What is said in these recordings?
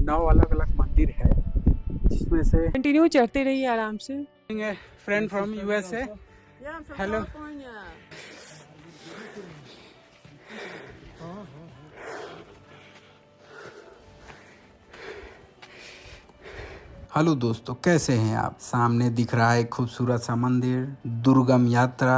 9 अलग अलग मंदिर है, जिसमें से कंटिन्यू चढ़ते रहिए आराम से। Friend from USA. Hello. Hello दोस्तों, कैसे हैं आप? सामने दिख रहा है खूबसूरत सा मंदिर, दुर्गम यात्रा,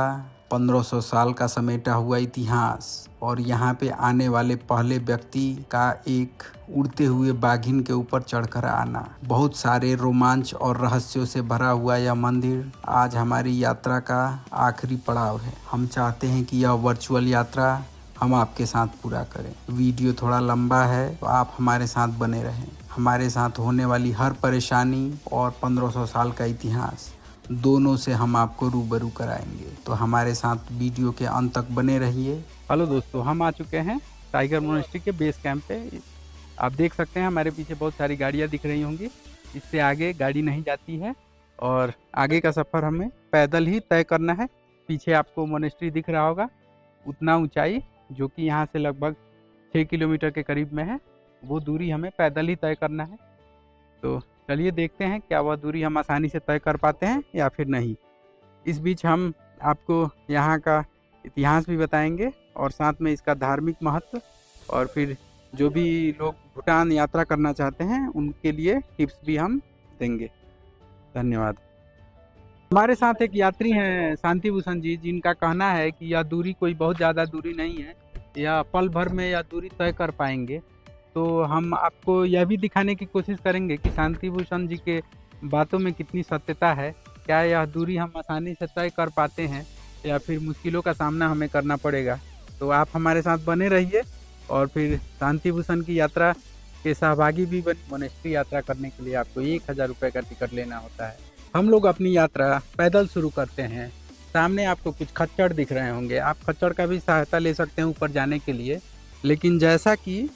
1500 साल का समेटा हुआ इतिहास और यहाँ पे आने वाले पहले व्यक्ति का एक उड़ते हुए बाघिन के ऊपर चढ़कर आना। बहुत सारे रोमांच और रहस्यों से भरा हुआ यह मंदिर आज हमारी यात्रा का आखिरी पड़ाव है। हम चाहते हैं कि यह वर्चुअल यात्रा हम आपके साथ पूरा करें। वीडियो थोड़ा लंबा है तो आप हमारे साथ बने रहें। हमारे साथ होने वाली हर परेशानी और 1500 साल का इतिहास दोनों से हम आपको रूबरू कराएंगे, तो हमारे साथ वीडियो के अंत तक बने रहिए। हेलो दोस्तों, हम आ चुके हैं टाइगर मोनेस्ट्री के बेस कैंप पे। आप देख सकते हैं हमारे पीछे बहुत सारी गाड़ियां दिख रही होंगी। इससे आगे गाड़ी नहीं जाती है और आगे का सफ़र हमें पैदल ही तय करना है। पीछे आपको मोनेस्ट्री दिख रहा होगा, उतना ऊंचाई जो कि यहाँ से लगभग 6 किलोमीटर के करीब में है, वो दूरी हमें पैदल ही तय करना है। तो चलिए देखते हैं क्या वह दूरी हम आसानी से तय कर पाते हैं या फिर नहीं। इस बीच हम आपको यहाँ का इतिहास भी बताएंगे और साथ में इसका धार्मिक महत्व, और फिर जो भी लोग भूटान यात्रा करना चाहते हैं उनके लिए टिप्स भी हम देंगे। धन्यवाद। हमारे साथ एक यात्री हैं शांति भूषण जी, जिनका कहना है कि यह दूरी कोई बहुत ज़्यादा दूरी नहीं है, या पल भर में यह दूरी तय कर पाएंगे। तो हम आपको यह भी दिखाने की कोशिश करेंगे कि शांति भूषण जी के बातों में कितनी सत्यता है। क्या यह दूरी हम आसानी से तय कर पाते हैं या फिर मुश्किलों का सामना हमें करना पड़ेगा। तो आप हमारे साथ बने रहिए और फिर शांति भूषण की यात्रा के सहभागी भी बने। मोनेस्ट्री यात्रा करने के लिए आपको 1000 रुपये का टिकट लेना होता है। हम लोग अपनी यात्रा पैदल शुरू करते हैं। सामने आपको कुछ खच्चर दिख रहे होंगे, आप खच्चर का भी सहायता ले सकते हैं ऊपर जाने के लिए। लेकिन जैसा कि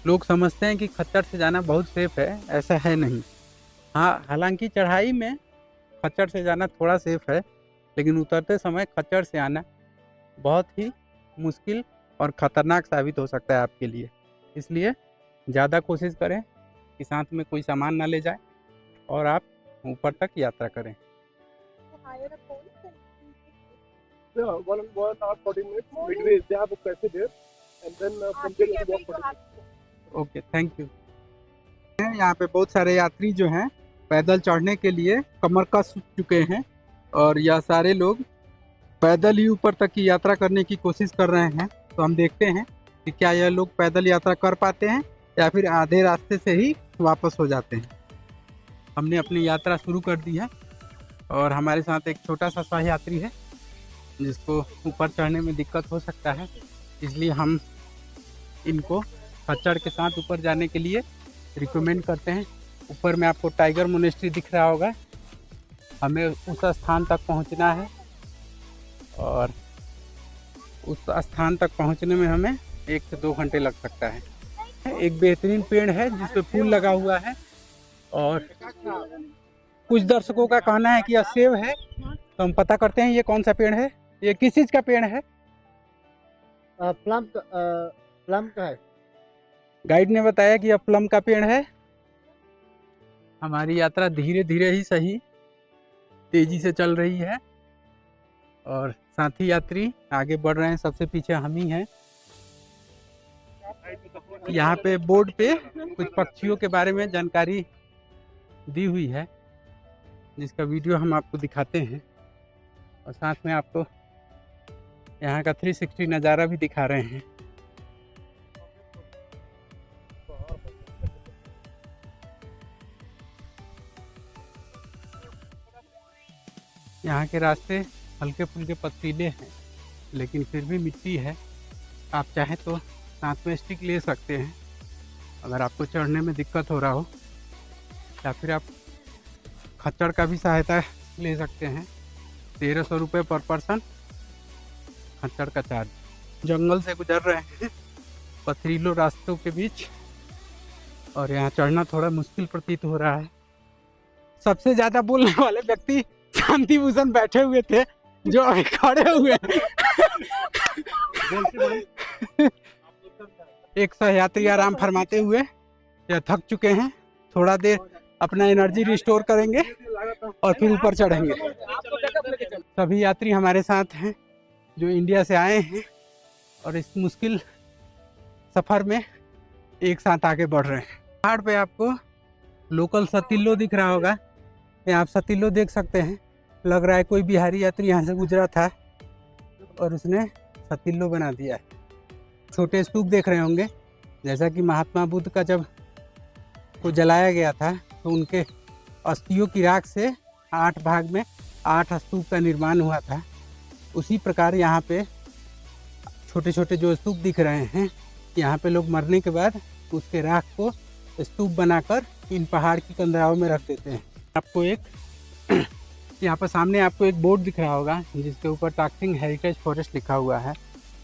लोग समझते हैं कि खच्चर से जाना बहुत सेफ है, ऐसा है नहीं। हाँ, हालांकि चढ़ाई में खच्चर से जाना थोड़ा सेफ है, लेकिन उतरते समय खच्चर से आना बहुत ही मुश्किल और ख़तरनाक साबित हो सकता है आपके लिए। इसलिए ज़्यादा कोशिश करें कि साथ में कोई सामान ना ले जाए और आप ऊपर तक यात्रा करें। Okay, thank you. यहाँ पे बहुत सारे यात्री जो हैं पैदल चढ़ने के लिए कमर कस चुके हैं और यह सारे लोग पैदल ही ऊपर तक की यात्रा करने की कोशिश कर रहे हैं। तो हम देखते हैं कि क्या यह लोग पैदल यात्रा कर पाते हैं या फिर आधे रास्ते से ही वापस हो जाते हैं। हमने अपनी यात्रा शुरू कर दी है और हमारे साथ एक छोटा सा सहयात्री है जिसको ऊपर चढ़ने में दिक्कत हो सकता है, इसलिए हम इनको खच्चर के साथ ऊपर जाने के लिए रिकमेंड करते हैं। ऊपर में आपको टाइगर मोनेस्ट्री दिख रहा होगा। हमें उस स्थान तक पहुंचना है और उस स्थान तक पहुंचने में हमें 1 से 2 घंटे लग सकता है। एक बेहतरीन पेड़ है जिस पे फूल लगा हुआ है और कुछ दर्शकों का कहना है कि यह सेब है, तो हम पता करते हैं ये कौन सा पेड़ है। ये किस चीज़ का पेड़ है? प्लम का है। गाइड ने बताया कि यह प्लम का पेड़ है। हमारी यात्रा धीरे धीरे ही सही तेजी से चल रही है और साथी यात्री आगे बढ़ रहे हैं। सबसे पीछे हम ही हैं। यहाँ पे बोर्ड पे कुछ पक्षियों के बारे में जानकारी दी हुई है, जिसका वीडियो हम आपको दिखाते हैं और साथ में आपको यहाँ का 360 नज़ारा भी दिखा रहे हैं। यहाँ के रास्ते हल्के फुल्के पथरीले हैं, लेकिन फिर भी मिट्टी है। आप चाहें तो साथ में स्टिक ले सकते हैं अगर आपको चढ़ने में दिक्कत हो रहा हो, या फिर आप खच्चर का भी सहायता ले सकते हैं। 1300 रुपये पर पर्सन खच्चर का चार्ज। जंगल से गुजर रहे हैं पथरीलों रास्तों के बीच और यहाँ चढ़ना थोड़ा मुश्किल प्रतीत हो रहा है। सबसे ज़्यादा बोलने वाले व्यक्ति शांति भूषण बैठे हुए थे, जो अभी खड़े हुए एक सहयात्री आराम फरमाते हुए या थक चुके हैं, थोड़ा देर अपना एनर्जी रिस्टोर करेंगे और फिर ऊपर चढ़ेंगे। सभी यात्री हमारे साथ हैं जो इंडिया से आए हैं और इस मुश्किल सफ़र में एक साथ आगे बढ़ रहे हैं। पहाड़ पे आपको लोकल सतीलो दिख रहा होगा, यहाँ आप सतीलो देख सकते हैं। लग रहा है कोई बिहारी यात्री यहाँ से गुजरा था और उसने सतीलो बना दिया है। छोटे स्तूप देख रहे होंगे, जैसा कि महात्मा बुद्ध का जब को जलाया गया था तो उनके अस्थियों की राख से 8 भाग में 8 स्तूप का निर्माण हुआ था। उसी प्रकार यहाँ पे छोटे छोटे जो स्तूप दिख रहे हैं, यहाँ पे लोग मरने के बाद उसके राख को स्तूप बनाकर इन पहाड़ की कंदराओं में रख देते हैं। आपको एक यहाँ पर सामने आपको एक बोर्ड दिख रहा होगा जिसके ऊपर ताकसिंग हेरिटेज फॉरेस्ट लिखा हुआ है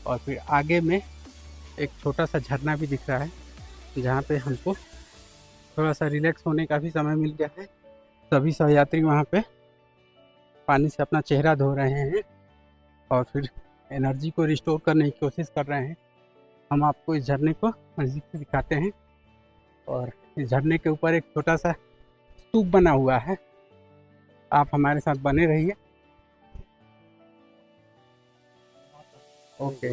और फिर आगे में एक छोटा सा झरना भी दिख रहा है जहाँ पे हमको थोड़ा सा रिलैक्स होने का भी समय मिल गया है। सभी सहयात्री वहाँ पे पानी से अपना चेहरा धो रहे हैं और फिर एनर्जी को रिस्टोर करने की कोशिश कर रहे हैं। हम आपको इस झरने को नज़दीक से दिखाते हैं और इस झरने के ऊपर एक छोटा सा स्तूप बना हुआ है। आप हमारे साथ बने रहिए। ओके,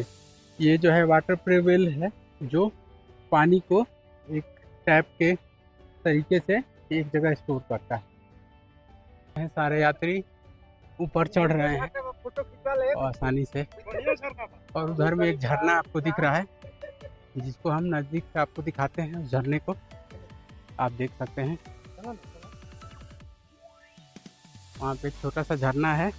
ये जो है वाटर प्रे वेल है जो पानी को एक टैप के तरीके से एक जगह स्टोर करता है। सारे यात्री ऊपर चढ़ रहे हैं और आसानी से, और उधर में एक झरना आपको दिख रहा है जिसको हम नज़दीक से आपको दिखाते हैं। उस झरने को आप देख सकते हैं, वहाँ पे एक छोटा सा झरना है।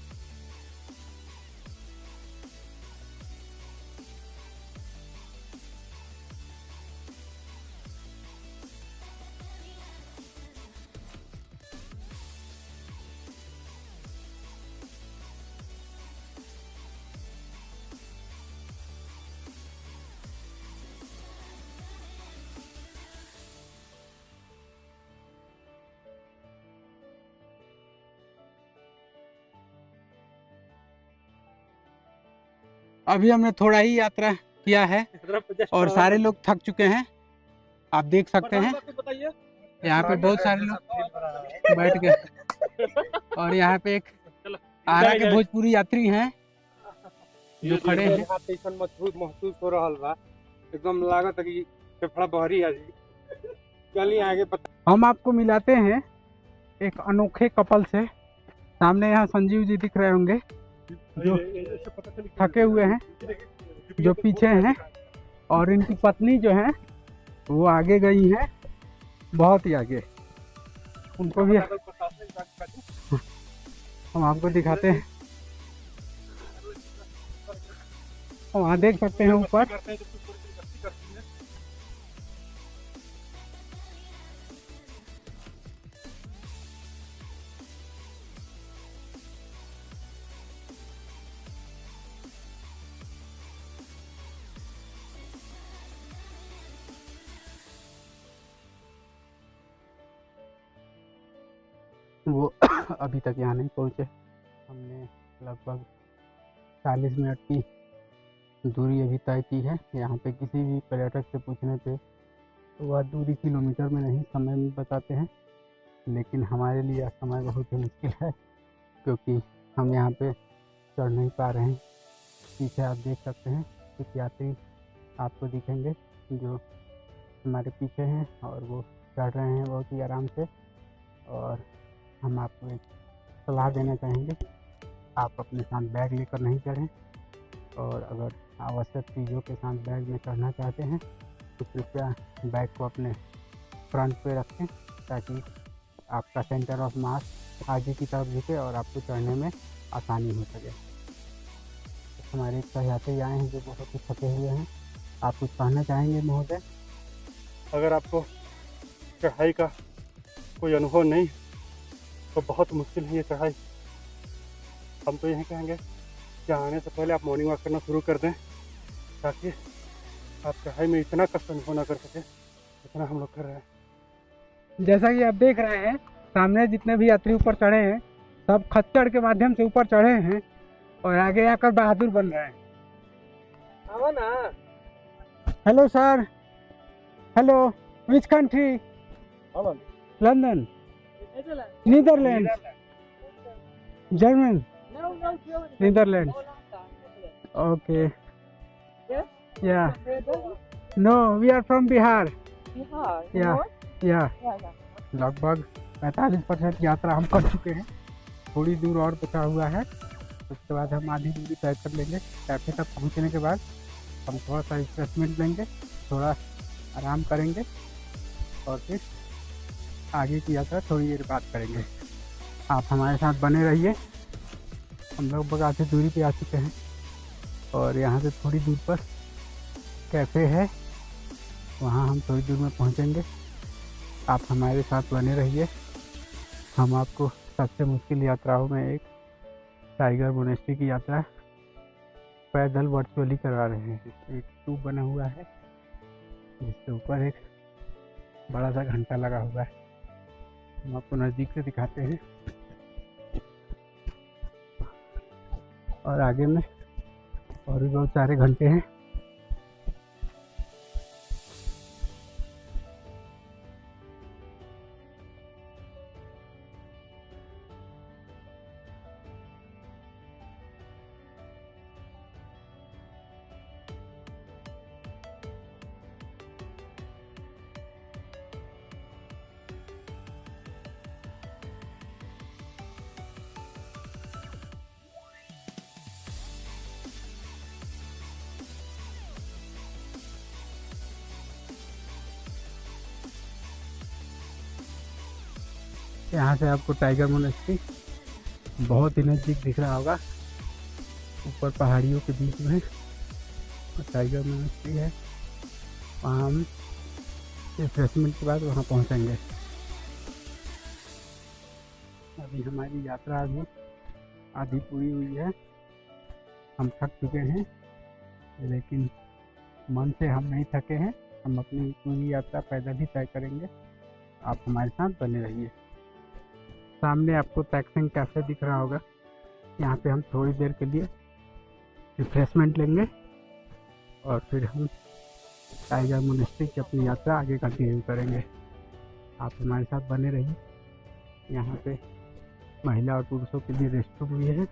अभी हमने थोड़ा ही यात्रा किया है और सारे लोग थक चुके हैं। आप देख सकते हैं यहाँ पे बहुत सारे लोग बैठ गए और यहाँ पे एक आरा के भोजपुरी यात्री हैं जो खड़े हैं। महसूस हो रहा बा, एकदम लागत है कि फेफड़ा बहरी है जी। चलिए आगे हम आपको मिलाते हैं एक अनोखे कपल से। सामने यहाँ संजीव जी दिख रहे होंगे जो थके हुए हैं, जो पीछे हैं, और इनकी पत्नी जो है वो आगे गई है, बहुत ही आगे। उनको भी हम आपको दिखाते हैं। वहाँ देख सकते हैं ऊपर वो अभी तक यहाँ नहीं पहुँचे। हमने लगभग 40 मिनट की दूरी अभी तय की है। यहाँ पे किसी भी पर्यटक से पूछने पे तो वह दूरी किलोमीटर में नहीं, समय में बताते हैं, लेकिन हमारे लिए यह समय बहुत ही मुश्किल है क्योंकि हम यहाँ पे चढ़ नहीं पा रहे हैं। पीछे आप देख सकते हैं कुछ यात्री आपको दिखेंगे जो हमारे पीछे हैं और वो चढ़ रहे हैं बहुत ही आराम से। और हम आपको एक सलाह देना चाहेंगे, आप अपने साथ बैग लेकर नहीं चढ़ें और अगर आवश्यक चीज़ों के साथ बैग में चढ़ना चाहते हैं तो कृपया बैग को अपने फ्रंट पे रखें ताकि आपका सेंटर ऑफ मास आगे की तरफ झुके और आपको चढ़ने में आसानी हो सके। तो हमारे एक सहयात्री आए हैं जो बहुत ही थके हुए हैं। आप कुछ कहना चाहेंगे महोदय? अगर आपको चढ़ाई का कोई अनुभव नहीं तो बहुत मुश्किल है ये चढ़ाई। हम तो यही कहेंगे कि आने से पहले आप मॉर्निंग वॉक करना शुरू कर दें ताकि आप चढ़ाई में इतना कष्ट अनुभव ना कर सके जितना हम लोग कर रहे हैं। जैसा कि आप देख रहे हैं सामने जितने भी यात्री ऊपर चढ़े हैं सब खच्चड़ के माध्यम से ऊपर चढ़े हैं और आगे आकर बहादुर बन रहे हैं। Hello sir, hello. Which country? Holland. London. Netherlands. Netherlands. German. No, no, Germany. Netherlands. Netherlands. Okay. Yes? Yeah. Netherlands. No, we are from Bihar. Bihar. Yeah. North? Yeah. Yeah, yeah. लगभग 45% यात्रा हम कर चुके हैं, थोड़ी दूर और बचा हुआ है। उसके बाद हम आधी दूरी तय कर लेंगे। कैफे तक पहुंचने के बाद हम थोड़ा सा रिफ्रेशमेंट लेंगे, थोड़ा आराम करेंगे और फिर आगे की यात्रा थोड़ी देर बाद करेंगे। आप हमारे साथ बने रहिए। हम लगभग आधी दूरी पे आ चुके हैं और यहाँ से थोड़ी दूर पर कैफ़े है, वहाँ हम थोड़ी दूर में पहुँचेंगे। आप हमारे साथ बने रहिए। हम आपको सबसे मुश्किल यात्राओं में एक टाइगर मोनेस्ट्री की यात्रा पैदल वर्चुअली करवा रहे हैं। एक ट्यूब बना हुआ है जिसके ऊपर एक बड़ा सा घंटा लगा हुआ है। हम आपको नज़दीक से दिखाते हैं और आगे में और भी बहुत सारे घंटे हैं। यहाँ से आपको टाइगर मोनेस्ट्री बहुत ही नज़दीक दिख रहा होगा, ऊपर पहाड़ियों के बीच में टाइगर मोनेस्ट्री है। वहाँ हम रिफ्रेशमेंट के बाद वहाँ पहुँचेंगे। अभी हमारी यात्रा अभी आधी पूरी हुई है। हम थक चुके हैं लेकिन मन से हम नहीं थके हैं। हम अपनी पूरी यात्रा पैदल ही तय करेंगे। आप हमारे साथ बने रहिए। सामने आपको टैक्सिंग कैफ़े दिख रहा होगा, यहाँ पे हम थोड़ी देर के लिए रिफ्रेशमेंट लेंगे और फिर हम टाइगर मोनेस्ट्री की अपनी यात्रा आगे कंटिन्यू करेंगे। आप हमारे साथ बने रहिए। यहाँ पे महिला और पुरुषों के लिए रेस्ट रूम भी है।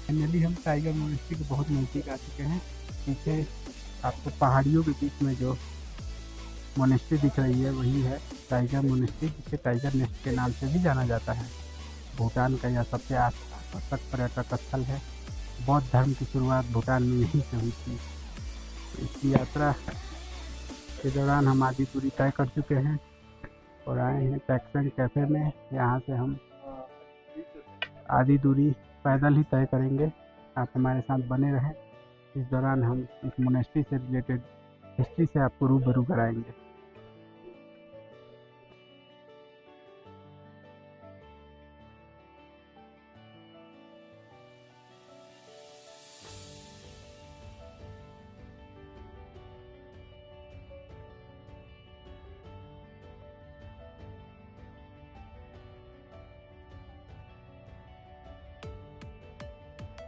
फाइनली हम टाइगर मोनेस्ट्री के बहुत नज़दीक आ चुके हैं। पीछे आपको पहाड़ियों के बीच में जो मोनेस्ट्री दिख रही है वही है टाइगर मोनेस्ट्री, जिसे टाइगर नेस्ट के नाम से भी जाना जाता है। भूटान का यह सबसे आकर्षक पर्यटक स्थल है। बौद्ध धर्म की शुरुआत भूटान में यहीं से हुई थी। इस यात्रा के दौरान हम आधी दूरी तय कर चुके हैं और आए हैं टैक्सन कैफ़े में। यहाँ से हम आधी दूरी पैदल ही तय करेंगे। आप हमारे साथ बने रहें। इस दौरान हम इस मोनेस्ट्री से रिलेटेड हिस्ट्री से आपको रूबरू कराएंगे।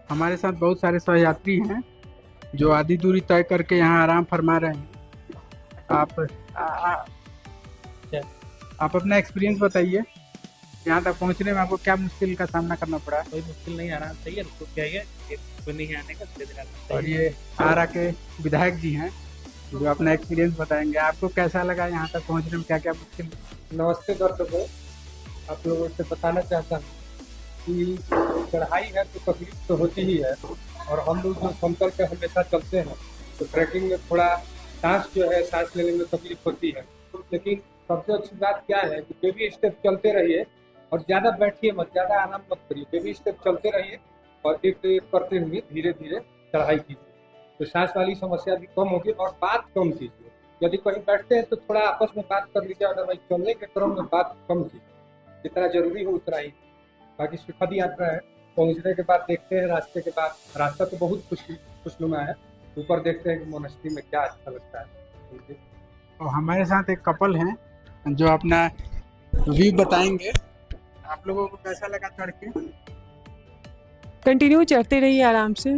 हमारे साथ बहुत सारे सहयात्री हैं जो आधी दूरी तय करके यहाँ आराम फरमा रहे हैं। आप अपना एक्सपीरियंस बताइए, यहाँ तक पहुँचने में आपको क्या मुश्किल का सामना करना पड़ा? कोई मुश्किल नहीं, आराम चाहिए उसको क्या है, कोई नहीं आने का धीरे और ये आरा के विधायक जी हैं जो अपना एक्सपीरियंस बताएंगे। आपको कैसा लगा यहाँ तक पहुँचने में, क्या क्या मुश्किल? नमस्ते दर्शकों, आप लोगों से बताना चाहता हूँ कि चढ़ाई है तो तकलीफ तो होती ही है और हम लोग जो समतल पे हमेशा चलते हैं तो ट्रैकिंग में थोड़ा सांस जो है सांस लेने में तकलीफ होती है। लेकिन सबसे अच्छी बात क्या है कि बेबी स्टेप चलते रहिए और ज़्यादा बैठिए मत, ज़्यादा आराम मत करिए। बेबी स्टेप चलते रहिए और एक करते हुए धीरे धीरे चढ़ाई कीजिए तो सांस वाली समस्या भी कम होगी और बात कम कीजिए। यदि कहीं बैठते हैं तो थोड़ा आपस में बात कर लीजिए, अदरवाइज चलने के क्रम में बात कम कीजिए, जितना जरूरी हो उतना ही। बाकी सुखद यात्रा है। पहुंचने के बाद देखते हैं रास्ते के बाद, रास्ता तो बहुत खुशनुमा है ऊपर देखते हैं कि मोनेस्ट्री में क्या अच्छा लगता है। और हमारे साथ एक कपल हैं जो अपना व्यू बताएंगे। आप लोगों को कैसा लगा चढ़ के? कंटिन्यू चढ़ते रहिए आराम से,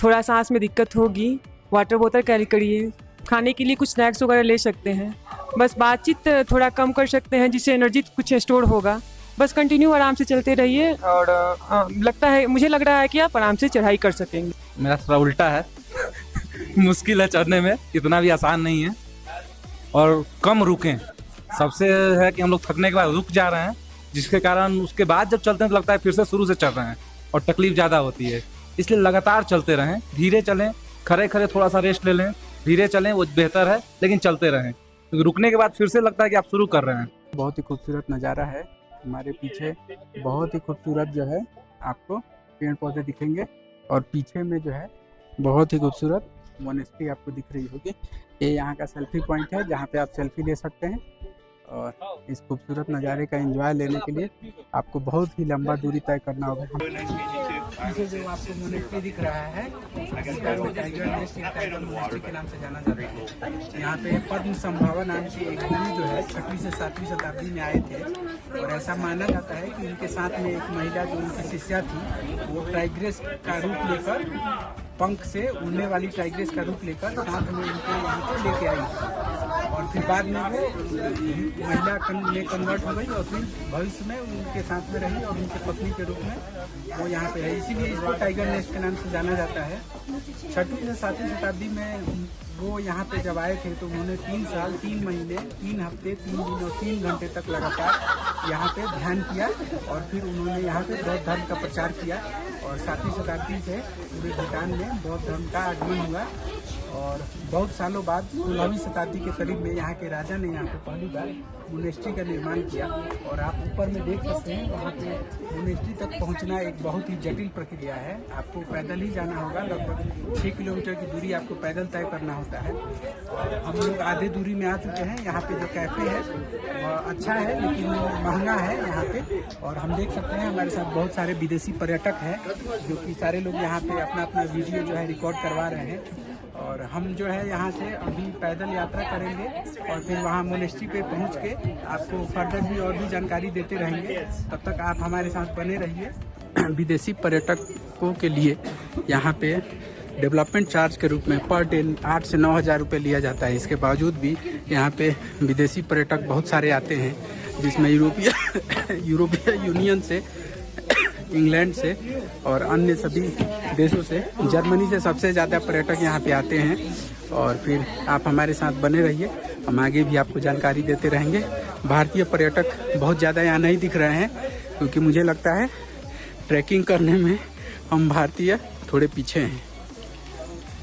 थोड़ा सांस में दिक्कत होगी, वाटर बोतल कैरी करिए, खाने के लिए कुछ स्नैक्स वगैरह ले सकते हैं, बस बातचीत थोड़ा कम कर सकते हैं जिससे एनर्जी कुछ स्टोर होगा। बस कंटिन्यू आराम से चलते रहिए और मुझे लग रहा है कि आप आराम से चढ़ाई कर सकेंगे। मेरा थोड़ा उल्टा है मुश्किल है चढ़ने में, इतना भी आसान नहीं है। और कम रुकें, सबसे है कि हम लोग थकने के बाद रुक जा रहे हैं, जिसके कारण उसके बाद जब चलते हैं तो लगता है फिर से शुरू से चल रहे हैं और तकलीफ ज़्यादा होती है। इसलिए लगातार चलते रहें, धीरे चलें, खड़े खड़े थोड़ा सा रेस्ट ले लें, धीरे चलें, वो बेहतर है, लेकिन चलते रहें क्योंकि रुकने के बाद फिर से लगता है कि आप शुरू कर रहे हैं। बहुत ही खूबसूरत नज़ारा है हमारे पीछे, बहुत ही खूबसूरत जो है आपको पेड़ पौधे दिखेंगे और पीछे में जो है बहुत ही खूबसूरत मोनेस्ट्री आपको दिख रही होगी। ये यहाँ का सेल्फी पॉइंट है जहाँ पे आप सेल्फी ले सकते हैं और इस खूबसूरत नज़ारे का एंजॉय लेने के लिए आपको बहुत ही लंबा दूरी तय करना होगा। पीछे जो आपको मोनेस्ट्री दिख रहा है टाइगर नेस्ट या टाइगर मोनेस्ट्री के नाम से जाना जाता है। यहाँ पे पद्म संभावा नाम की एक मुनि जो है 6वीं से 7वीं शताब्दी में आए थे और ऐसा माना जाता है कि उनके साथ में एक महिला जो उनकी शिष्या थी वो टाइग्रेस का रूप लेकर, पंख से उड़ने वाली टाइग्रेस का रूप लेकर साथ में उनको यहाँ पे लेके आई थी और फिर बाद में वो महिला में कन्वर्ट हो गई और फिर भविष्य में उनके साथ में रही और उनके पत्नी के रूप में वो यहाँ पे है। इसीलिए इसको टाइगर नेस्ट के नाम से जाना जाता है। 6वीं से 7वीं शताब्दी में वो यहाँ पे जब आए थे तो उन्होंने 3 साल 3 महीने 3 हफ्ते 3 दिन और 3 घंटे तक लगातार यहाँ पे ध्यान किया और फिर उन्होंने यहाँ पे बौद्ध धर्म का प्रचार किया और 7वीं शताब्दी से पूरे भूटान में बौद्ध धर्म का आगमन हुआ और बहुत सालों बाद 16वीं शताब्दी के करीब में यहाँ के राजा ने यहाँ पे पहली बार मोनेस्ट्री का निर्माण किया और आप ऊपर में देख सकते हैं वहाँ पे मोनेस्ट्री तक पहुँचना एक बहुत ही जटिल प्रक्रिया है। आपको पैदल ही जाना होगा, लगभग 6 किलोमीटर की दूरी आपको पैदल तय करना होता है। और हम लोग आधे दूरी में आ चुके हैं। यहाँ पे जो कैफ़े है वह अच्छा है लेकिन महंगा है यहाँ पे और हम देख सकते हैं हमारे साथ बहुत सारे विदेशी पर्यटक हैं जो कि सारे लोग यहाँ पे अपना अपना वीडियो जो है रिकॉर्ड करवा रहे हैं और हम जो है यहाँ से अभी पैदल यात्रा करेंगे और फिर वहाँ मोनेस्ट्री पे पहुँच के आपको फर्दर भी और भी जानकारी देते रहेंगे। तब तक आप हमारे साथ बने रहिए। विदेशी पर्यटकों के लिए यहाँ पे डेवलपमेंट चार्ज के रूप में पर डे 8 से 9 हज़ार रुपये लिया जाता है। इसके बावजूद भी यहाँ पे विदेशी पर्यटक बहुत सारे आते हैं जिसमें यूरोपीय यूनियन से, इंग्लैंड से और अन्य सभी देशों से, जर्मनी से सबसे ज़्यादा पर्यटक यहाँ पे आते हैं और फिर आप हमारे साथ बने रहिए, हम आगे भी आपको जानकारी देते रहेंगे। भारतीय पर्यटक बहुत ज़्यादा यहाँ नहीं दिख रहे हैं क्योंकि मुझे लगता है ट्रैकिंग करने में हम भारतीय थोड़े पीछे हैं।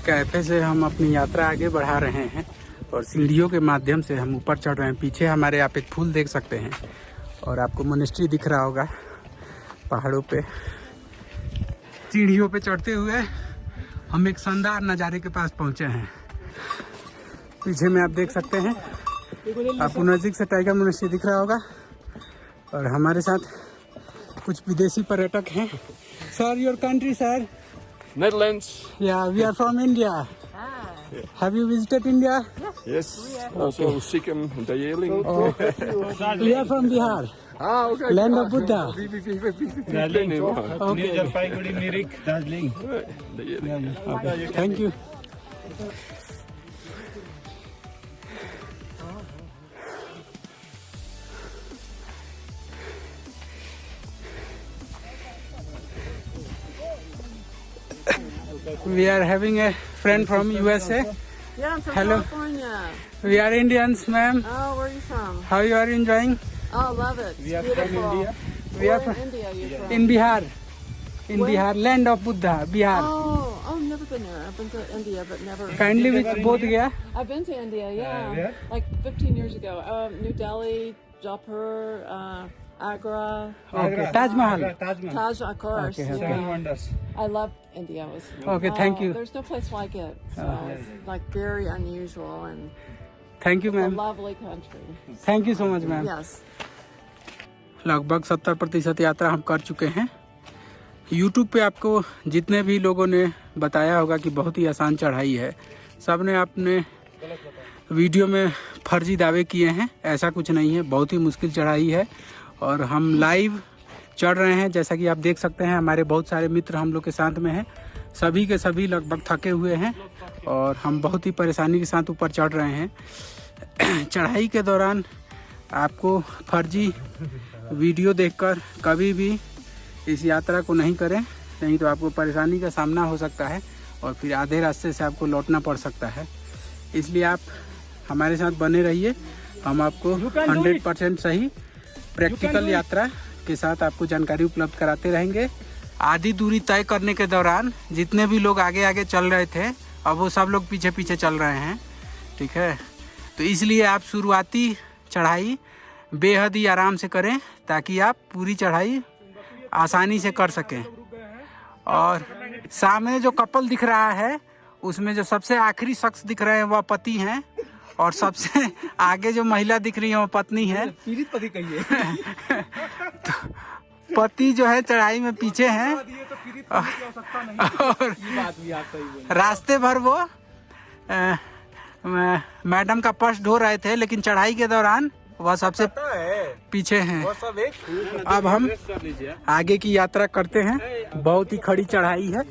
कैफ़े से हम अपनी यात्रा आगे बढ़ा रहे हैं और सीढ़ियों के माध्यम से हम ऊपर चढ़ रहे हैं। पीछे हमारे आप एक फूल देख सकते हैं और आपको मोनेस्ट्री दिख रहा होगा पहाड़ों पे। सीढ़ियों पे चढ़ते हुए हम एक शानदार नज़ारे के पास पहुंचे हैं। पीछे में आप देख सकते हैं, आपको नज़दीक से टाइगर मोनेस्ट्री दिख रहा होगा और हमारे साथ कुछ विदेशी पर्यटक हैं। Sir, your country sir? Netherlands. Yeah, we are from India. Have you visited India? Yes. Also Sikkim and Darjeeling. Oh. We are from Bihar. Ah, okay. Land of Buddha. Okay. Jalpaiguri, Mirik, Darjeeling. Darjeeling. Thank you. We are having a friend from USA. Yeah, I'm from Hello. California. We are Indians, ma'am. Oh, where are you from? How you are enjoying? Oh, love it. We are Beautiful. from India. We Where are from in India are you from? in Bihar. In Where? Bihar, land of Buddha, Bihar. Oh, I've never been there. I've been to India, but never. Kindly with both gaya. I've been to India, yeah. Like 15 years ago. New Delhi, Jaipur, Agra, Okay. Taj Mahal. Taj, of course. Okay, okay. Yeah. I love India. It was, Okay, thank you. There's no place like it. So it's like very unusual and Thank you, it's a ma'am. lovely country. Thank you so much, ma'am. Yes. लगभग 70% यात्रा हम कर चुके हैं। YouTube पे आपको जितने भी लोगों ने बताया होगा कि बहुत ही आसान चढ़ाई है, सब ने अपने वीडियो में फर्जी दावे किए हैं। ऐसा कुछ नहीं है, बहुत ही मुश्किल चढ़ाई है और हम लाइव चढ़ रहे हैं। जैसा कि आप देख सकते हैं, हमारे बहुत सारे मित्र हम लोग के साथ में हैं, सभी के सभी लगभग थके हुए हैं और हम बहुत ही परेशानी के साथ ऊपर चढ़ रहे हैं। चढ़ाई के दौरान आपको फर्जी वीडियो देखकर कभी भी इस यात्रा को नहीं करें, नहीं तो आपको परेशानी का सामना हो सकता है और फिर आधे रास्ते से आपको लौटना पड़ सकता है। इसलिए आप हमारे साथ बने रहिए, हम आपको 100% सही प्रैक्टिकल यात्रा के साथ आपको जानकारी उपलब्ध कराते रहेंगे। आधी दूरी तय करने के दौरान जितने भी लोग आगे आगे चल रहे थे, अब वो सब लोग पीछे पीछे चल रहे हैं, ठीक है। तो इसलिए आप शुरुआती चढ़ाई बेहद ही आराम से करें ताकि आप पूरी चढ़ाई आसानी से कर सकें। और सामने जो कपल दिख रहा है, उसमें जो सबसे आखिरी शख्स दिख रहे हैं वह पति हैं और सबसे आगे जो महिला दिख रही है वो पत्नी है। पीड़ित पति कहिए। तो पति जो है चढ़ाई में पीछे हैं और रास्ते भर वो मैडम का पर्स ढो रहे थे, लेकिन चढ़ाई के दौरान वह सबसे पीछे हैं। अब हम आगे की यात्रा करते हैं। बहुत ही खड़ी चढ़ाई है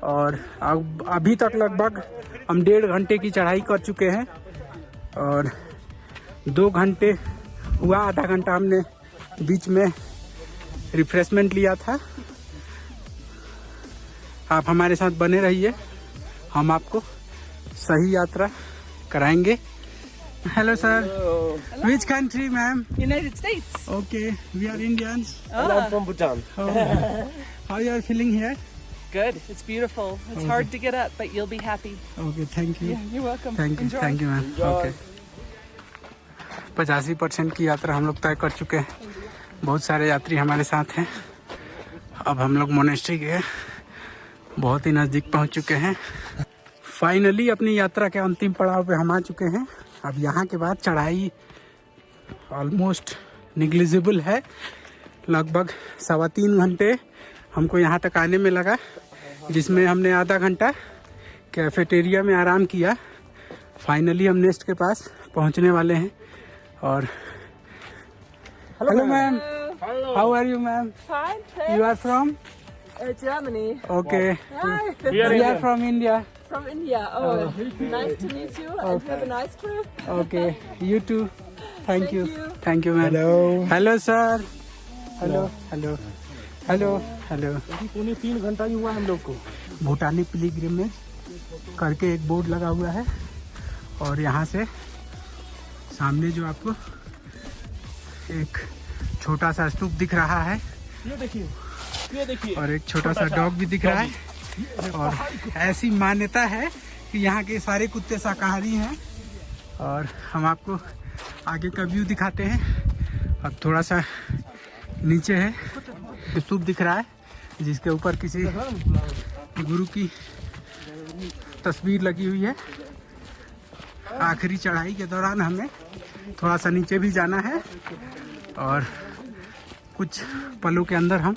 और अब अभी तक लगभग हम 1.5 घंटे की चढ़ाई कर चुके हैं और 2 घंटे हुआ, आधा घंटा हमने बीच में रिफ्रेशमेंट लिया था। आप हमारे साथ बने रहिए, हम आपको सही यात्रा कराएंगे। Hello sir. Hello. Which country, ma'am? United States. Okay, we are Indians. I'm from Bhutan. Oh. How you are feeling here? Good. It's beautiful. It's hard to get up, but you'll be happy. Okay, thank you. Yeah, you're welcome. Thank you, ma'am. Okay. 85% की यात्रा हम लोग तय कर चुके हैं। बहुत सारे यात्री हमारे साथ हैं। अब हम लोग मोनेस्ट्री के बहुत ही नज़दीक पहुंच चुके हैं। फाइनली अपनी यात्रा के अंतिम पड़ाव पे हम आ चुके हैं। अब यहाँ के बाद चढ़ाई ऑलमोस्ट निग्लिजिबल है। लगभग 3.25 घंटे हमको यहाँ तक आने में लगा, जिसमें हमने आधा घंटा कैफेटेरिया में आराम किया। फाइनली हम नेस्ट के पास पहुँचने वाले हैं। और hello ma'am, how are you ma'am? Fine. You are from? Germany. Okay, Hi. We are from India. From India. Oh, nice to meet you. And have a nice trip. Okay, you too. Thank you. Thank you, man. Hello, sir. Hello. पौने 3 घंटा ही हुआ हम लोग को। भूटानी pilgrimage करके एक board लगा हुआ है और यहाँ से सामने जो आपको एक छोटा सा स्तूप दिख रहा है, ये देखिए और एक छोटा सा डॉग भी दिख रहा है। और ऐसी मान्यता है कि यहाँ के सारे कुत्ते शाकाहारी हैं। और हम आपको आगे का व्यू दिखाते हैं। अब थोड़ा सा नीचे है, स्तूप दिख रहा है जिसके ऊपर किसी गुरु की तस्वीर लगी हुई है। आखिरी चढ़ाई के दौरान हमें थोड़ा सा नीचे भी जाना है और कुछ पलों के अंदर हम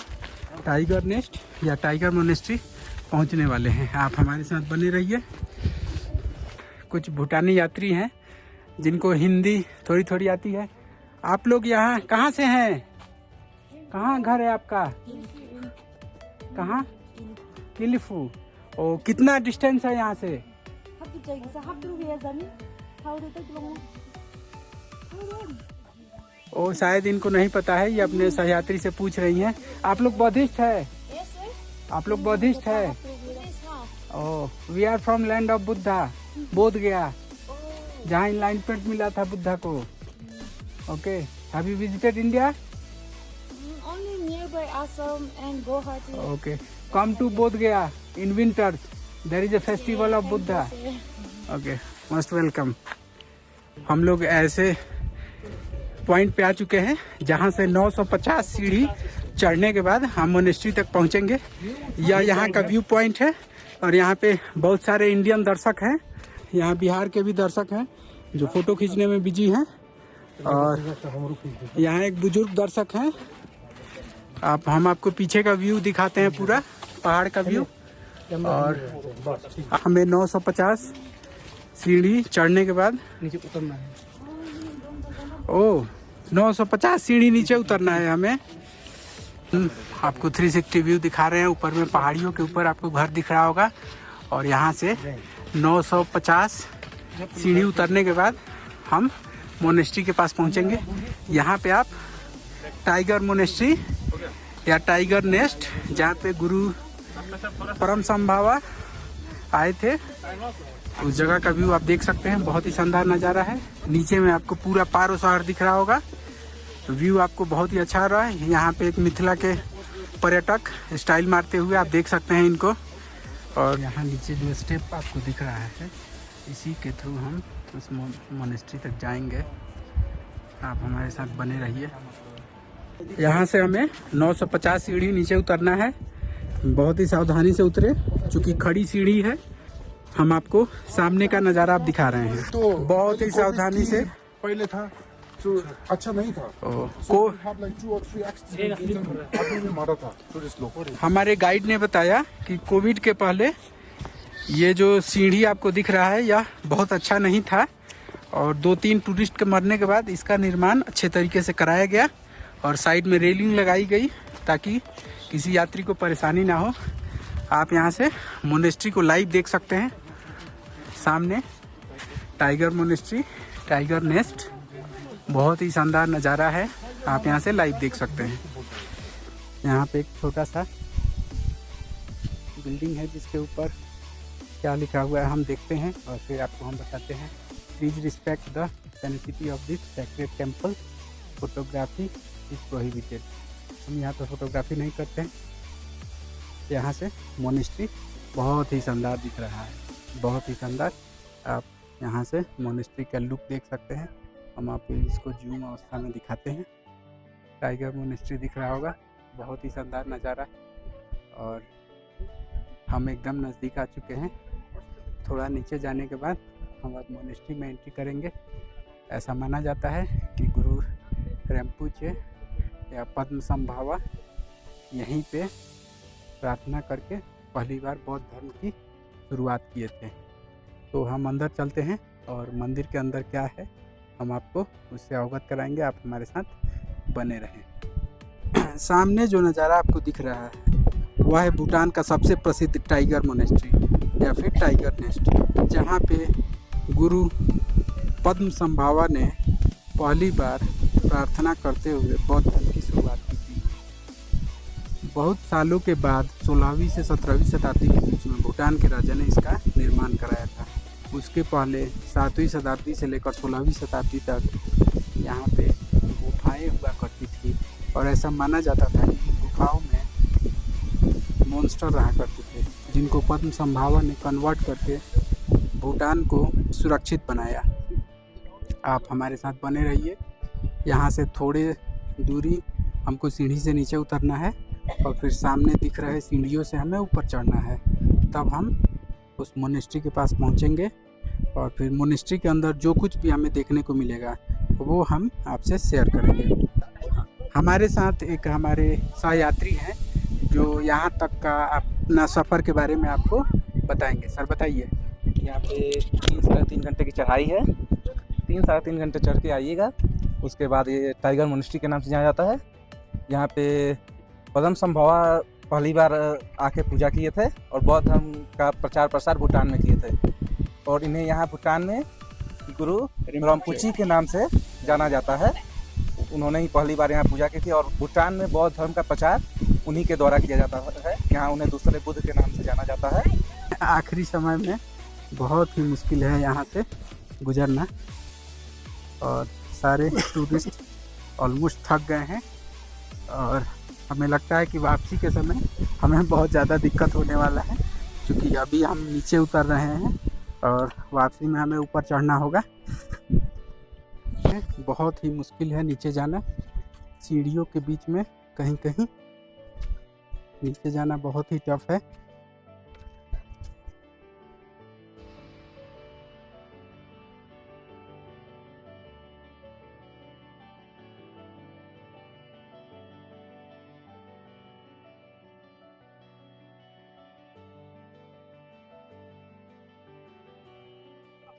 टाइगर नेस्ट या टाइगर मोनेस्ट्री पहुंचने वाले हैं। आप हमारे साथ बने रहिए। कुछ भूटानी यात्री हैं जिनको हिंदी थोड़ी थोड़ी आती है। आप लोग यहाँ कहाँ से हैं? कहाँ घर है आपका? कहाँ? किलिफू। ओ, कितना डिस्टेंस है यहाँ से? ओ, शायद इनको नहीं पता है, ये अपने सहयात्री से पूछ रही हैं। आप लोग बौद्धिस्ट है? आप लोग बौद्धिस्ट है? Oh, we are from land of Buddha, Bodh Gaya, जहाँ इनलाइटमेंट मिला था बुद्धा को। Okay, have you visited India? Only nearby Assam and Guwahati. Okay, come to Bodh Gaya in winters, there is a festival of Buddha. Okay, most welcome. हम लोग ऐसे point पे आ चुके हैं जहाँ से 950 सीढ़ी चढ़ने के बाद हम मोनेस्ट्री तक पहुँचेंगे। यह यहाँ का व्यू पॉइंट है और यहाँ पे बहुत सारे इंडियन दर्शक हैं। यहाँ बिहार के भी दर्शक हैं जो फोटो खींचने में बिजी हैं और यहाँ एक बुजुर्ग दर्शक हैं आप हम आपको पीछे का व्यू दिखाते हैं, पूरा पहाड़ का व्यू। और हमें 950 सीढ़ी चढ़ने के बाद नीचे उतरना है। ओह, 950 सीढ़ी नीचे उतरना है हमें। आपको 360 व्यू दिखा रहे हैं। ऊपर में पहाड़ियों के ऊपर आपको घर दिख रहा होगा, और यहाँ से 950 सीढ़ी उतरने के बाद हम मोनेस्ट्री के पास पहुँचेंगे। यहाँ पे आप टाइगर मोनेस्ट्री या टाइगर नेस्ट, जहाँ पे गुरु परम संभावा आए थे, उस जगह का व्यू आप देख सकते हैं। बहुत ही शानदार नज़ारा है। नीचे में आपको पूरा पारो शहर दिख रहा होगा, तो व्यू आपको बहुत ही अच्छा रहा है। यहाँ पे एक मिथिला के पर्यटक स्टाइल मारते हुए आप देख सकते हैं इनको। और यहाँ नीचे जो स्टेप आपको दिख रहा है, इसी के थ्रू हम उस मोनेस्ट्री तक जाएंगे। आप हमारे साथ बने रहिए। यहाँ से हमें 950 सीढ़ी नीचे उतरना है। बहुत ही सावधानी से उतरे, क्योंकि खड़ी सीढ़ी है। हम आपको सामने का नज़ारा आप दिखा रहे हैं, तो बहुत ही सावधानी से। पहले था तो अच्छा नहीं था। को मारा था टूरिस्ट लोग। हमारे गाइड ने बताया कि कोविड के पहले ये जो सीढ़ी आपको दिख रहा है, यह बहुत अच्छा नहीं था, और 2-3 टूरिस्ट के मरने के बाद इसका निर्माण अच्छे तरीके से कराया गया और साइड में रेलिंग लगाई गई ताकि किसी यात्री को परेशानी ना हो। आप यहाँ से मोनेस्ट्री को लाइव देख सकते हैं। सामने टाइगर मोनेस्ट्री, टाइगर नेस्ट, बहुत ही शानदार नज़ारा है। आप यहाँ से लाइव देख सकते हैं। यहाँ पे एक छोटा सा बिल्डिंग है जिसके ऊपर क्या लिखा हुआ है हम देखते हैं और फिर आपको हम बताते हैं। Please respect the sensitivity of this sacred temple, photography is prohibited. हम यहाँ पर फोटोग्राफी नहीं करते हैं। यहाँ से मोनेस्ट्री बहुत ही शानदार दिख रहा है, बहुत ही शानदार। आप यहाँ से मोनेस्ट्री का लुक देख सकते हैं। हम आपको इसको जूम अवस्था में दिखाते हैं। टाइगर मोनेस्ट्री दिख रहा होगा, बहुत ही शानदार नज़ारा। और हम एकदम नज़दीक आ चुके हैं। थोड़ा नीचे जाने के बाद हम अब मोनेस्ट्री में एंट्री करेंगे। ऐसा माना जाता है कि गुरु रिम्पोचे या पद्म संभावा यहीं पे प्रार्थना करके पहली बार बौद्ध धर्म की शुरुआत किए थे। तो हम अंदर चलते हैं और मंदिर के अंदर क्या है हम आपको उससे अवगत कराएंगे। आप हमारे साथ बने रहें। सामने जो नज़ारा आपको दिख रहा है वह है भूटान का सबसे प्रसिद्ध टाइगर मोनेस्ट्री या फिर टाइगर नेस्ट, जहाँ पे गुरु पद्म संभावा ने पहली बार प्रार्थना करते हुए बौद्ध धर्म की शुरुआत की थी। बहुत सालों के बाद 16वीं से 17वीं शताब्दी के बीच में भूटान के राजा ने इसका निर्माण कराया था। उसके पहले 7वीं शताब्दी से लेकर 16वीं शताब्दी तक यहाँ पे गुफाएं हुआ करती थी और ऐसा माना जाता था कि गुफाओं में मॉन्स्टर रहा करते थे, जिनको पद्म संभावा ने कन्वर्ट करके भूटान को सुरक्षित बनाया। आप हमारे साथ बने रहिए। यहाँ से थोड़े दूरी हमको सीढ़ी से नीचे उतरना है और फिर सामने दिख रहे सीढ़ियों से हमें ऊपर चढ़ना है। तब हम उस मोनेस्ट्री के पास पहुँचेंगे और फिर मोनेस्ट्री के अंदर जो कुछ भी हमें देखने को मिलेगा वो हम आपसे शेयर करेंगे। हमारे साथ एक हमारे सहयात्री हैं जो यहाँ तक का अपना सफ़र के बारे में आपको बताएंगे। सर बताइए। यहाँ पे 3-3.5 घंटे की चढ़ाई है। 3-3.5 घंटे चढ़ के आइएगा। उसके बाद ये टाइगर मोनेस्ट्री के नाम से जाना जाता है। यहाँ पे पद्म संभावा पहली बार आके पूजा किए थे और बौद्ध धर्म का प्रचार प्रसार भूटान में किए थे, और इन्हें यहाँ भूटान में गुरु रिम्पोचे के नाम से जाना जाता है। उन्होंने ही पहली बार यहाँ पूजा की थी और भूटान में बौद्ध धर्म का प्रचार उन्हीं के द्वारा किया जाता है। यहाँ उन्हें दूसरे बुद्ध के नाम से जाना जाता है। आखिरी समय में बहुत ही मुश्किल है यहाँ से गुजरना और सारे टूरिस्ट ऑलमोस्ट थक गए हैं और हमें लगता है कि वापसी के समय हमें बहुत ज़्यादा दिक्कत होने वाला है, क्योंकि अभी हम नीचे उतर रहे हैं और वापसी में हमें ऊपर चढ़ना होगा। बहुत ही मुश्किल है नीचे जाना, सीढ़ियों के बीच में कहीं कहीं नीचे जाना बहुत ही टफ है।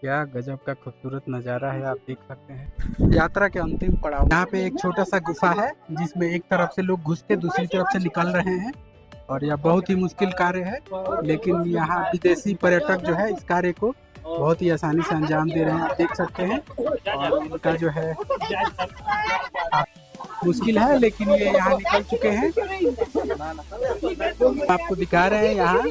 क्या गजब का खूबसूरत नज़ारा है, आप देख सकते हैं। यात्रा के अंतिम पड़ाव, यहाँ पे एक छोटा सा गुफा है जिसमें एक तरफ से लोग घुस के दूसरी तरफ से निकल रहे हैं और यह बहुत ही मुश्किल कार्य है, लेकिन यहाँ विदेशी पर्यटक जो है इस कार्य को बहुत ही आसानी से अंजाम दे रहे हैं, आप देख सकते हैं। और इनका जो है मुश्किल है, लेकिन ये यहाँ निकल चुके हैं। आपको दिखा रहे हैं यहाँ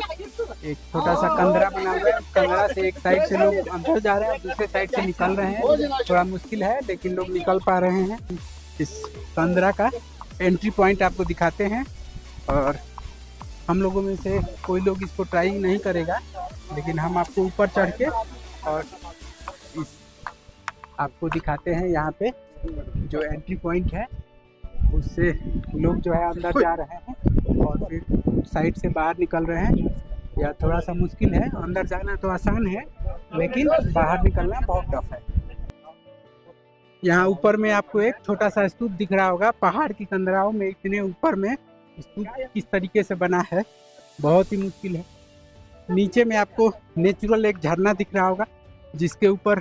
एक छोटा सा कंदरा बना हुआ है, कंदरा से एक साइड से लोग अंदर जा रहे हैं, दूसरे साइड से निकल रहे हैं। थोड़ा मुश्किल है लेकिन लोग निकल पा रहे हैं। इस कंदरा का एंट्री पॉइंट आपको दिखाते हैं और हम लोगों में से कोई लोग इसको ट्राई नहीं करेगा, लेकिन हम आपको ऊपर चढ़ के और इस आपको दिखाते हैं यहाँ पे जो एंट्री पॉइंट है उससे लोग जो है अंदर जा रहे हैं और फिर साइड से बाहर निकल रहे हैं। यह थोड़ा सा मुश्किल है, अंदर जाना तो आसान है लेकिन बाहर निकलना बहुत टफ है। यहाँ ऊपर में आपको एक छोटा सा स्तूप दिख रहा होगा, पहाड़ की कंदराओं में इतने ऊपर में स्तूप किस तरीके से बना है, बहुत ही मुश्किल है। नीचे में आपको नेचुरल एक झरना दिख रहा होगा जिसके ऊपर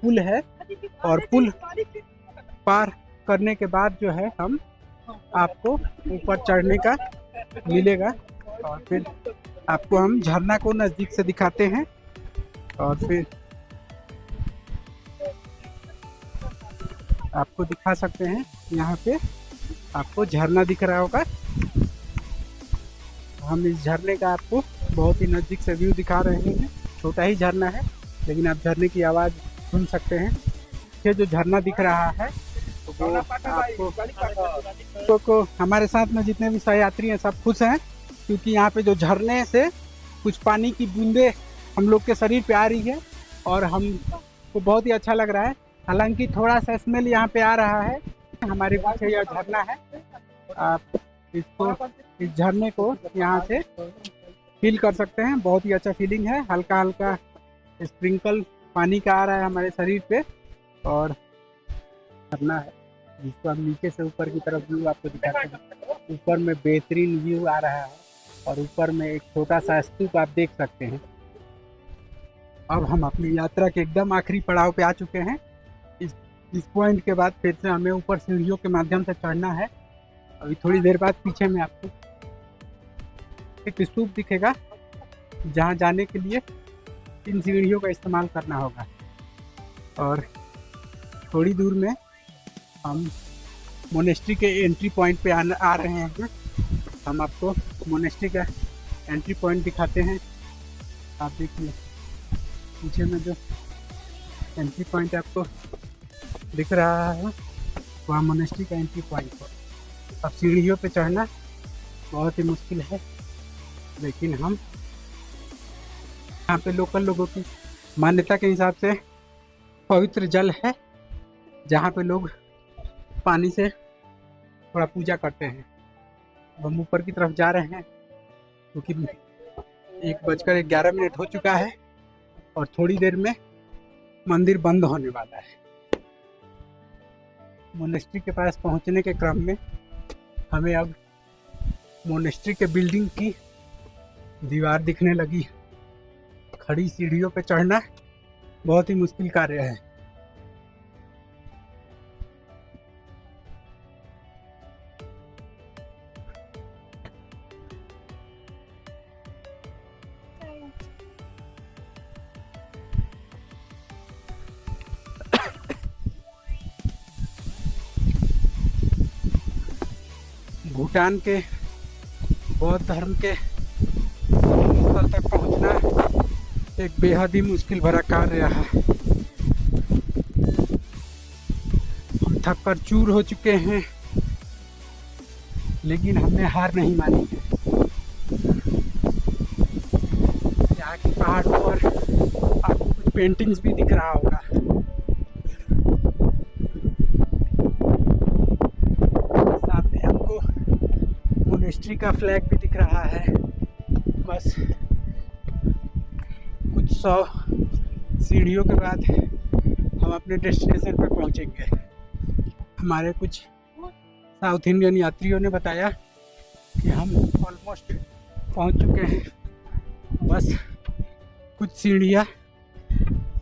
पुल है और पुल पार करने के बाद जो है हम आपको ऊपर चढ़ने का मिलेगा और फिर आपको हम झरना को नज़दीक से दिखाते हैं और फिर आपको दिखा सकते हैं। यहाँ पे आपको झरना दिख रहा होगा, हम इस झरने का आपको बहुत ही नज़दीक से व्यू दिखा रहे हैं। छोटा ही झरना है लेकिन आप झरने की आवाज़ सुन सकते हैं। ये जो झरना दिख रहा है वो आपको हमारे साथ में जितने भी सहयात्री हैं सब खुश हैं, क्योंकि यहाँ पे जो झरने से कुछ पानी की बूंदे हम लोग के शरीर पे आ रही है और हमको बहुत ही अच्छा लग रहा है। हालांकि थोड़ा सा स्मेल यहाँ पे आ रहा है। हमारे पीछे यह झरना है, आप इसको इस झरने को यहाँ से फील कर सकते हैं। बहुत ही अच्छा फीलिंग है, हल्का हल्का स्प्रिंकल पानी का आ रहा है हमारे शरीर पे और झरना है जिसको हम नीचे से ऊपर की तरफ व्यू आपको दिखाते हैं। ऊपर में बेहतरीन व्यू आ रहा है और ऊपर में एक छोटा सा स्तूप आप देख सकते हैं। अब हम अपनी यात्रा के एकदम आखिरी पड़ाव पे आ चुके हैं। इस पॉइंट के बाद फिर से हमें ऊपर सीढ़ियों के माध्यम से चढ़ना है। अभी थोड़ी देर बाद पीछे में आपको एक स्तूप दिखेगा जहाँ जाने के लिए इन सीढ़ियों का इस्तेमाल करना होगा और थोड़ी दूर में हम मोनेस्ट्री के एंट्री पॉइंट पे आ रहे हैं। हम आपको मोनेस्ट्री का एंट्री पॉइंट दिखाते हैं। आप देखिए पीछे में जो एंट्री पॉइंट आपको दिख रहा है वहाँ मोनेस्ट्री का एंट्री पॉइंट है। अब सीढ़ियों पे चढ़ना बहुत ही मुश्किल है, लेकिन हम यहाँ पे लोकल लोगों की मान्यता के हिसाब से पवित्र जल है जहाँ पे लोग पानी से थोड़ा पूजा करते हैं। हम ऊपर की तरफ जा रहे हैं क्योंकि 1:11 हो चुका है और थोड़ी देर में मंदिर बंद होने वाला है। मोनेस्ट्री के पास पहुंचने के क्रम में हमें अब मोनेस्ट्री के बिल्डिंग की दीवार दिखने लगी। खड़ी सीढ़ियों पे चढ़ना बहुत ही मुश्किल कार्य है। भूटान के बौद्ध धर्म के स्थल तक पहुंचना एक बेहद ही मुश्किल भरा कार्य रहा। हम थक कर चूर हो चुके हैं लेकिन हमने हार नहीं मानी है। यहाँ की पहाड़ों पर आपको कुछ पेंटिंग्स भी दिख रहा होगा। मोनेस्ट्री का फ्लैग भी दिख रहा है। बस कुछ 100 सीढ़ियों के बाद हम अपने डेस्टिनेशन पर पहुंचेंगे। हमारे कुछ साउथ इंडियन यात्रियों ने बताया कि हम ऑलमोस्ट पहुंच चुके हैं, बस कुछ सीढ़ियाँ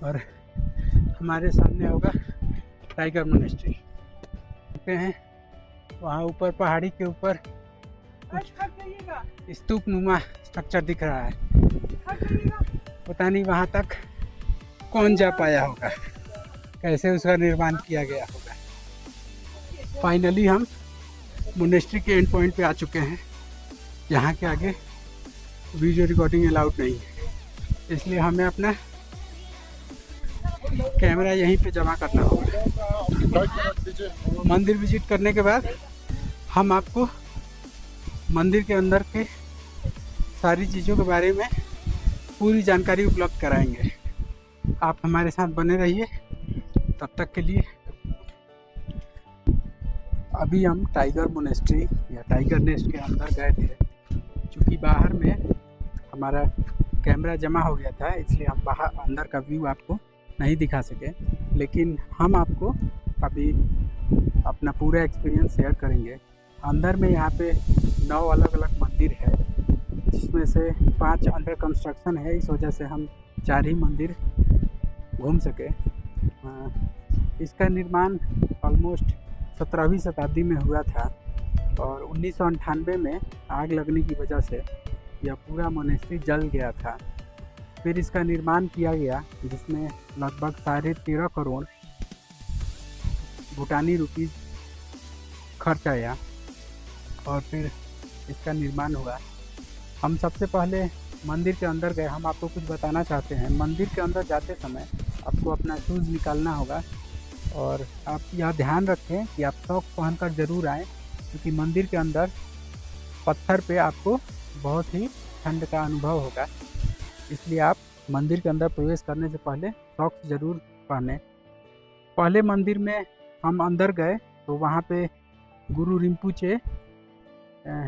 और हमारे सामने होगा टाइगर मोनेस्ट्री पे हैं। वहाँ ऊपर पहाड़ी के ऊपर कुछ स्तूप नुमा स्ट्रक्चर दिख रहा है। पता नहीं वहाँ तक कौन जा पाया होगा, कैसे उसका निर्माण किया गया होगा। फाइनली हम मोनेस्ट्री के एंड पॉइंट पे आ चुके हैं। यहाँ के आगे वीडियो रिकॉर्डिंग अलाउड नहीं है, इसलिए हमें अपना कैमरा यहीं पे जमा करना होगा। मंदिर विजिट करने के बाद हम आपको मंदिर के अंदर के सारी चीज़ों के बारे में पूरी जानकारी उपलब्ध कराएंगे। आप हमारे साथ बने रहिए। तब तक के लिए अभी हम टाइगर मोनेस्ट्री या टाइगर नेस्ट के अंदर गए थे। क्योंकि बाहर में हमारा कैमरा जमा हो गया था, इसलिए हम बाहर अंदर का व्यू आपको नहीं दिखा सके, लेकिन हम आपको अभी अपना पूरा एक्सपीरियंस शेयर करेंगे। अंदर में यहाँ पे 9 अलग अलग मंदिर है, जिसमें से 5 अंडर कंस्ट्रक्शन है। इस वजह से हम 4 ही मंदिर घूम सके। इसका निर्माण ऑलमोस्ट 17वीं शताब्दी में हुआ था और 1998 में आग लगने की वजह से यह पूरा मोनेस्ट्री जल गया था। फिर इसका निर्माण किया गया, जिसमें लगभग 13.5 करोड़ भूटानी रुपीस खर्च आया और फिर इसका निर्माण हुआ। हम सबसे पहले मंदिर के अंदर गए। हम आपको कुछ बताना चाहते हैं। मंदिर के अंदर जाते समय आपको अपना शूज़ निकालना होगा और आप यह ध्यान रखें कि आप सॉक्स पहनकर ज़रूर आएँ, क्योंकि मंदिर के अंदर पत्थर पे आपको बहुत ही ठंड का अनुभव होगा। इसलिए आप मंदिर के अंदर प्रवेश करने से पहले सॉक्स ज़रूर पहने। पहले मंदिर में हम अंदर गए तो वहाँ पे गुरु रिम्पूचे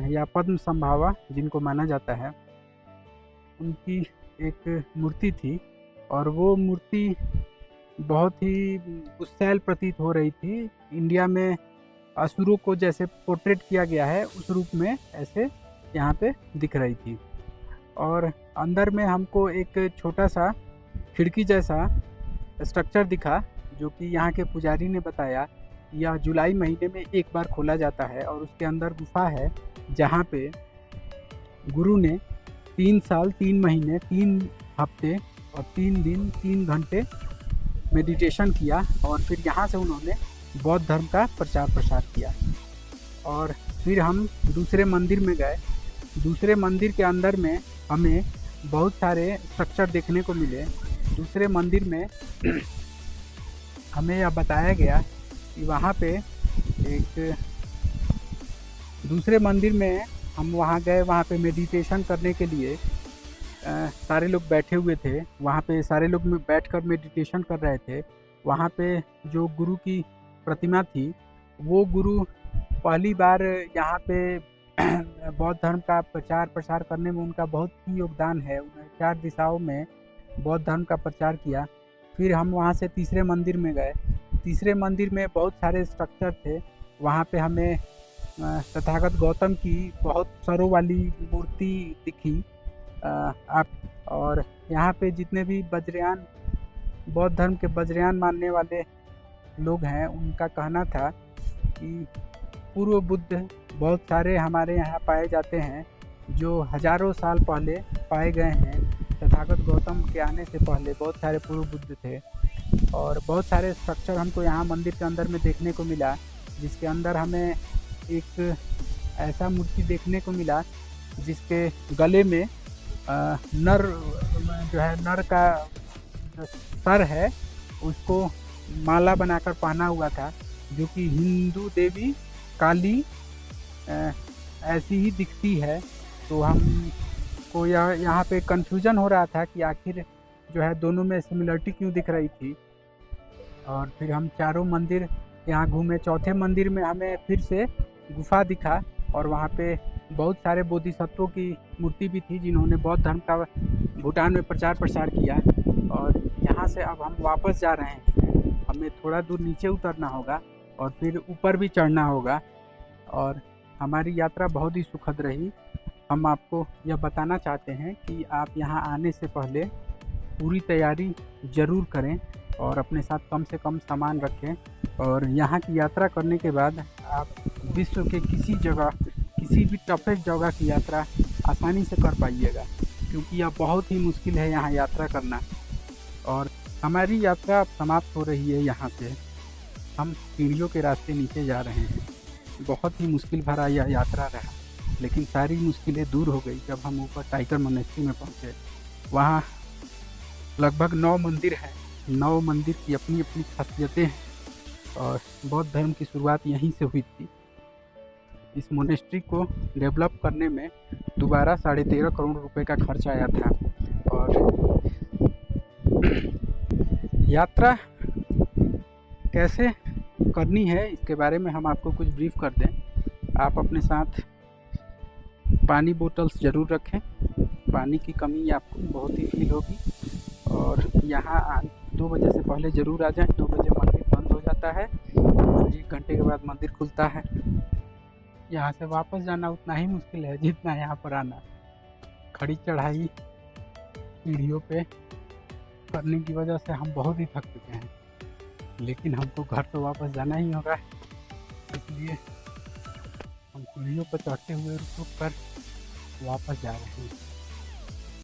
या पद्म संभावा जिनको माना जाता है, उनकी एक मूर्ति थी और वो मूर्ति बहुत ही गुस्सैल प्रतीत हो रही थी। इंडिया में असुरों को जैसे पोर्ट्रेट किया गया है, उस रूप में ऐसे यहाँ पे दिख रही थी। और अंदर में हमको एक छोटा सा खिड़की जैसा स्ट्रक्चर दिखा, जो कि यहाँ के पुजारी ने बताया यह जुलाई महीने में एक बार खोला जाता है और उसके अंदर गुफा है, जहाँ पे गुरु ने 3 साल 3 महीने 3 हफ्ते और 3 दिन 3 घंटे मेडिटेशन किया और फिर यहाँ से उन्होंने बौद्ध धर्म का प्रचार प्रसार किया। और फिर हम दूसरे मंदिर में गए। दूसरे मंदिर के अंदर में हमें बहुत सारे स्ट्रक्चर देखने को मिले। दूसरे मंदिर में हमें यह बताया गया कि वहाँ पे एक दूसरे मंदिर में हम वहाँ गए। वहाँ पे मेडिटेशन करने के लिए सारे लोग बैठे हुए थे। वहाँ पे सारे लोग बैठकर मेडिटेशन कर रहे थे। वहाँ पे जो गुरु की प्रतिमा थी, वो गुरु पहली बार यहाँ पे बौद्ध धर्म का प्रचार प्रसार करने में उनका बहुत ही योगदान है। उन्होंने 4 दिशाओं में बौद्ध धर्म का प्रचार किया। फिर हम वहाँ से तीसरे मंदिर में गए। तीसरे मंदिर में बहुत सारे स्ट्रक्चर थे। वहाँ पे हमें तथागत गौतम की बहुत सरों वाली मूर्ति दिखी। आप और यहाँ पे जितने भी वज्रयान बौद्ध धर्म के वज्रयान मानने वाले लोग हैं, उनका कहना था कि पूर्व बुद्ध बहुत सारे हमारे यहाँ पाए जाते हैं, जो हजारों साल पहले पाए गए हैं। तथागत गौतम के आने से पहले बहुत सारे पूर्व बुद्ध थे और बहुत सारे स्ट्रक्चर हमको यहाँ मंदिर के अंदर में देखने को मिला, जिसके अंदर हमें एक ऐसा मूर्ति देखने को मिला जिसके गले में नर जो है, नर का जो सर है उसको माला बनाकर पहना हुआ था, जो कि हिंदू देवी काली ऐसी ही दिखती है। तो हमको यहाँ पे कंफ्यूजन हो रहा था कि आखिर जो है दोनों में सिमिलरिटी क्यों दिख रही थी। और फिर हम चारों मंदिर यहाँ घूमे। चौथे मंदिर में हमें फिर से गुफा दिखा और वहाँ पे बहुत सारे बोधिसत्वों की मूर्ति भी थी, जिन्होंने बौद्ध धर्म का भूटान में प्रचार प्रसार किया। और यहाँ से अब हम वापस जा रहे हैं। हमें थोड़ा दूर नीचे उतरना होगा और फिर ऊपर भी चढ़ना होगा। और हमारी यात्रा बहुत ही सुखद रही। हम आपको यह बताना चाहते हैं कि आप यहाँ आने से पहले पूरी तैयारी ज़रूर करें और अपने साथ कम से कम सामान रखें। और यहाँ की यात्रा करने के बाद आप विश्व के किसी जगह, किसी भी टफेस्ट जगह की यात्रा आसानी से कर पाइएगा, क्योंकि यह बहुत ही मुश्किल है यहाँ यात्रा करना। और हमारी यात्रा अब समाप्त हो रही है। यहाँ से हम सीढ़ियों के रास्ते नीचे जा रहे हैं। बहुत ही मुश्किल भरा यह यात्रा रहा, लेकिन सारी मुश्किलें दूर हो गई जब हम ऊपर टाइगर मोनेस्ट्री में पहुँचे। वहाँ लगभग 9 मंदिर हैं। 9 मंदिर की अपनी अपनी खासियतें हैं और बौद्ध धर्म की शुरुआत यहीं से हुई थी। इस मोनेस्ट्री को डेवलप करने में दोबारा 13.5 करोड़ रुपए का खर्च आया था। और यात्रा कैसे करनी है इसके बारे में हम आपको कुछ ब्रीफ कर दें। आप अपने साथ पानी बोतल्स ज़रूर रखें। पानी की कमी आपको बहुत ही फील होगी। और यहाँ 2 बजे से पहले ज़रूर आ जाएं। 2 बजे मंदिर बंद हो जाता है, 1 घंटे के बाद मंदिर खुलता है। यहाँ से वापस जाना उतना ही मुश्किल है जितना यहाँ पर आना। खड़ी चढ़ाई सीढ़ियों पे करने की वजह से हम बहुत ही थक चुके हैं, लेकिन हमको घर तो वापस जाना ही होगा, इसलिए हम सीढ़ियों पर चढ़ते हुए रुक कर वापस जा रहे हैं।